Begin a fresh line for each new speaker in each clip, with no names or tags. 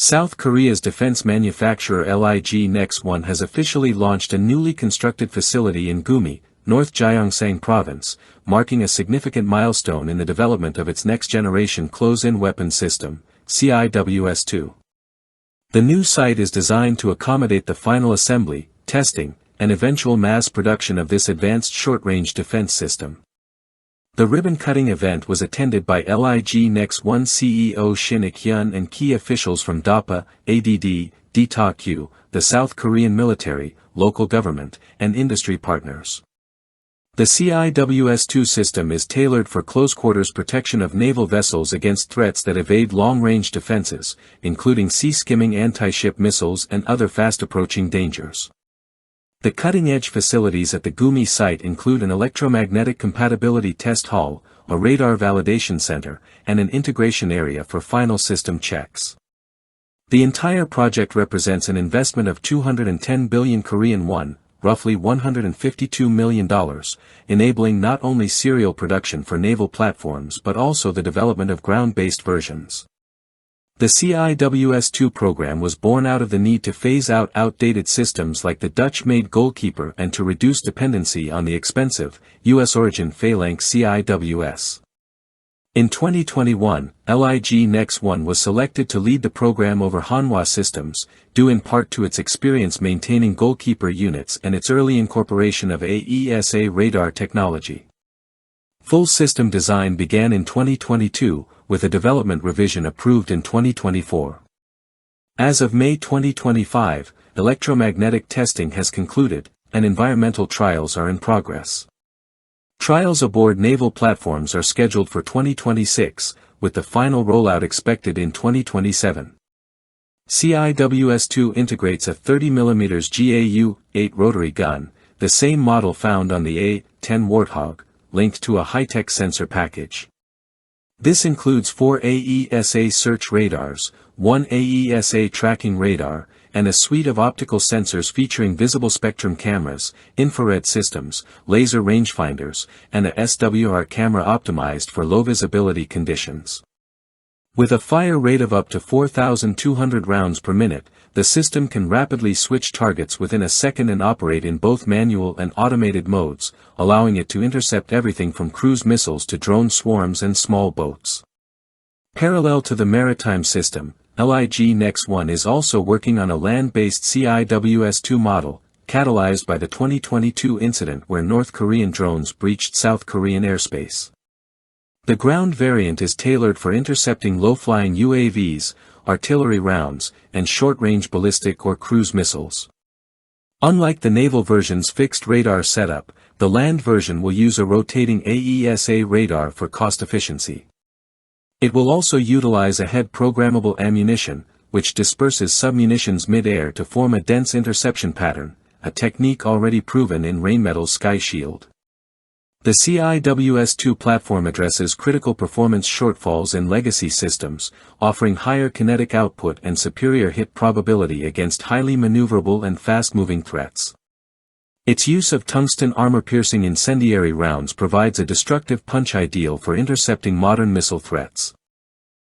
South Korea's defense manufacturer LIG Nex1 has officially launched a newly constructed facility in Gumi, North Gyeongsang Province, marking a significant milestone in the development of its next-generation close-in weapon system, CIWS-II. The new site is designed to accommodate the final assembly, testing, and eventual mass production of this advanced short-range defense system. The ribbon-cutting event was attended by LIG Nex1 CEO Shin Ik-hyun and key officials from DAPA, ADD, DTAQ, the South Korean military, local government, and industry partners. The CIWS-II system is tailored for close-quarters protection of naval vessels against threats that evade long-range defenses, including sea-skimming anti-ship missiles and other fast-approaching dangers. The cutting-edge facilities at the Gumi site include an electromagnetic compatibility test hall, a radar validation center, and an integration area for final system checks. The entire project represents an investment of 210 billion Korean won, roughly $152 million, enabling not only serial production for naval platforms but also the development of ground-based versions. The CIWS-II program was born out of the need to phase out outdated systems like the Dutch-made Goalkeeper and to reduce dependency on the expensive, U.S.-origin Phalanx CIWS. In 2021, LIG Nex1 was selected to lead the program over Hanwha Systems, due in part to its experience maintaining Goalkeeper units and its early incorporation of AESA radar technology. Full system design began in 2022, with a development revision approved in 2024. As of May 2025, electromagnetic testing has concluded, and environmental trials are in progress. Trials aboard naval platforms are scheduled for 2026, with the final rollout expected in 2027. CIWS-II integrates a 30mm GAU-8 rotary gun, the same model found on the A-10 Warthog, linked to a high-tech sensor package. This includes 4 AESA search radars, 1 AESA tracking radar, and a suite of optical sensors featuring visible spectrum cameras, infrared systems, laser rangefinders, and a SWR camera optimized for low visibility conditions. With a fire rate of up to 4,200 rounds per minute, the system can rapidly switch targets within a second and operate in both manual and automated modes, allowing it to intercept everything from cruise missiles to drone swarms and small boats. Parallel to the maritime system, LIG Nex1 is also working on a land-based CIWS-II model, catalyzed by the 2022 incident where North Korean drones breached South Korean airspace. The ground variant is tailored for intercepting low-flying UAVs, artillery rounds, and short-range ballistic or cruise missiles. Unlike the naval version's fixed radar setup, the land version will use a rotating AESA radar for cost efficiency. It will also utilize a head-programmable ammunition, which disperses submunitions mid-air to form a dense interception pattern, a technique already proven in Rheinmetall's Sky Shield. The CIWS-II platform addresses critical performance shortfalls in legacy systems, offering higher kinetic output and superior hit probability against highly maneuverable and fast-moving threats. Its use of tungsten armor-piercing incendiary rounds provides a destructive punch ideal for intercepting modern missile threats.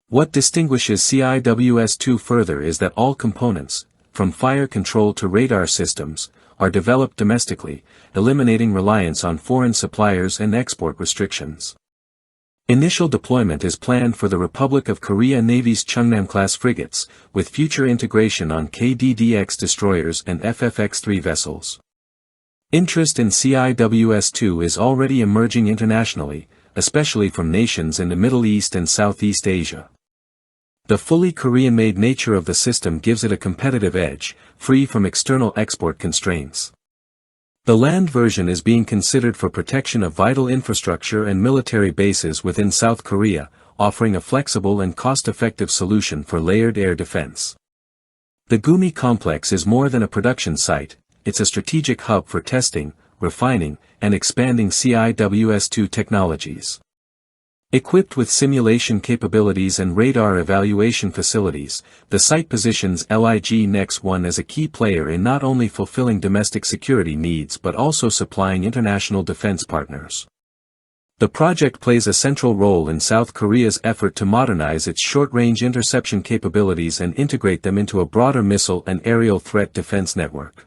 What distinguishes CIWS-II further is that all components, from fire control to radar systems, are developed domestically, eliminating reliance on foreign suppliers and export restrictions. Initial deployment is planned for the Republic of Korea Navy's Cheongnam-class frigates, with future integration on KDDX destroyers and FFX-3 vessels. Interest in CIWS-II is already emerging internationally, especially from nations in the Middle East and Southeast Asia. The fully Korean-made nature of the system gives it a competitive edge, free from external export constraints. The land version is being considered for protection of vital infrastructure and military bases within South Korea, offering a flexible and cost-effective solution for layered air defense. The Gumi complex is more than a production site, it's a strategic hub for testing, refining, and expanding CIWS-II technologies. Equipped with simulation capabilities and radar evaluation facilities, the site positions LIG Nex1 as a key player in not only fulfilling domestic security needs but also supplying international defense partners. The project plays a central role in South Korea's effort to modernize its short-range interception capabilities and integrate them into a broader missile and aerial threat defense network.